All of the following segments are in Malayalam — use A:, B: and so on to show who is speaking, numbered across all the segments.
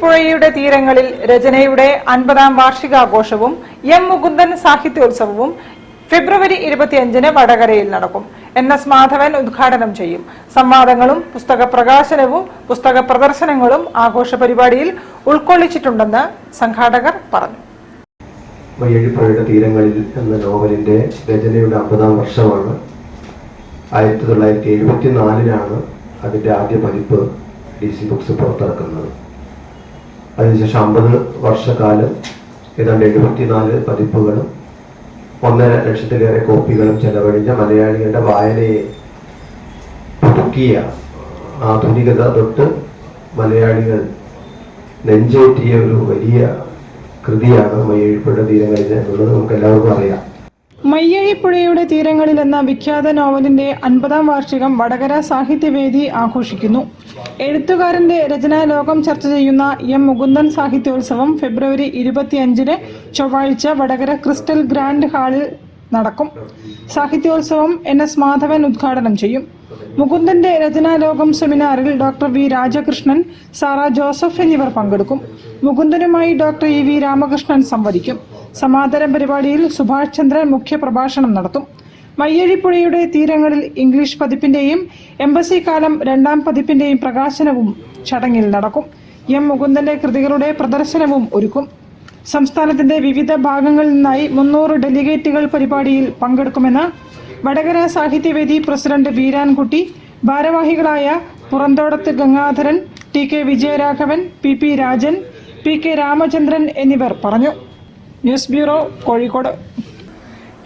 A: മയ്യഴിപ്പുഴയുടെ തീരങ്ങളിൽ രചനയുടെ 50-ാം വാർഷികാഘോഷവും എം മുകുന്ദൻ സാഹിത്യോത്സവവും ഫെബ്രുവരി 25-ന് വടകരയിൽ നടക്കും. NS മാധവൻ ഉദ്ഘാടനം ചെയ്യും. സംവാദങ്ങളും പുസ്തക പ്രകാശനവും പുസ്തക പ്രദർശനങ്ങളും ആഘോഷ പരിപാടിയിൽ ഉൾക്കൊള്ളിച്ചിട്ടുണ്ടെന്ന് സംഘാടകർ പറഞ്ഞു.
B: മയ്യഴിപ്പുഴയുടെ തീരങ്ങളിൽ എന്ന നോവലിന്റെ രചനയുടെ 50-ാം വർഷമാണ്. 1974-ലാണ് അതിന്റെ ആദ്യ പതിപ്പ് DC ബുക്സ് പുറത്തിറക്കുന്നത്. അതിനുശേഷം 50 വർഷക്കാലം ഏതാണ്ട് 74 പതിപ്പുകളും 1.5 ലക്ഷത്തിലേറെ കോപ്പികളും ചെലവഴിഞ്ഞ മലയാളികളുടെ വായനയെ പുതുക്കിയ ആധുനികത തൊട്ട് മലയാളികൾ നെഞ്ചേറ്റിയ ഒരു വലിയ കൃതിയാണ് മയ്യഴിപ്പുഴ തീരങ്ങളിൽ എന്നുള്ളത് നമുക്ക് എല്ലാവർക്കും അറിയാം.
A: മയ്യഴിപ്പുഴയുടെ തീരങ്ങളിൽ എന്ന വിഖ്യാത നോവലിന്റെ 50-ാം വാർഷികം വടകര സാഹിത്യവേദി ആഘോഷിക്കുന്നു. എഴുത്തുകാരന്റെ രചനാലോകം ചർച്ച ചെയ്യുന്ന എം മുകുന്ദൻ സാഹിത്യോത്സവം ഫെബ്രുവരി 25-ന് ചൊവ്വാഴ്ച വടകര ക്രിസ്റ്റൽ ഗ്രാൻഡ് ഹാളിൽ നടക്കും. സാഹിത്യോത്സവം NS മാധവൻ ഉദ്ഘാടനം ചെയ്യും. മുകുന്ദന്റെ രചനാലോകം സെമിനാറിൽ ഡോക്ടർ വി രാജകൃഷ്ണൻ, സാറ ജോസഫ് എന്നിവർ പങ്കെടുക്കും. മുകുന്ദനുമായി ഡോക്ടർ EV രാമകൃഷ്ണൻ സംവദിക്കും. സമാന്തര പരിപാടിയിൽ സുഭാഷ് ചന്ദ്രൻ മുഖ്യപ്രഭാഷണം നടത്തും. മയ്യഴിപ്പുഴയുടെ തീരങ്ങളിൽ ഇംഗ്ലീഷ് പതിപ്പിന്റെയും എംബസി കാലം 2-ാം പതിപ്പിന്റെയും പ്രകാശനവും ചടങ്ങിൽ നടക്കും. എം മുകുന്ദന്റെ കൃതികളുടെ പ്രദർശനവും ഒരുക്കും. സംസ്ഥാനത്തിന്റെ വിവിധ ഭാഗങ്ങളിൽ നിന്നായി 300 ഡെലിഗേറ്റുകൾ പരിപാടിയിൽ പങ്കെടുക്കുമെന്ന് വടകര സാഹിത്യവേദി പ്രസിഡന്റ് വീരാൻകുട്ടി, ഭാരവാഹികളായ Puranthodath Gangadharan, TK Vijayaraghavan, PP Rajan, PK Ramachandran എന്നിവർ പറഞ്ഞു. News bureau, Kozhikode.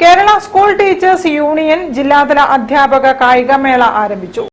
A: Kerala school teachers union ജില്ലാതല അധ്യാപക കായികമേള ആരംഭിച്ചു.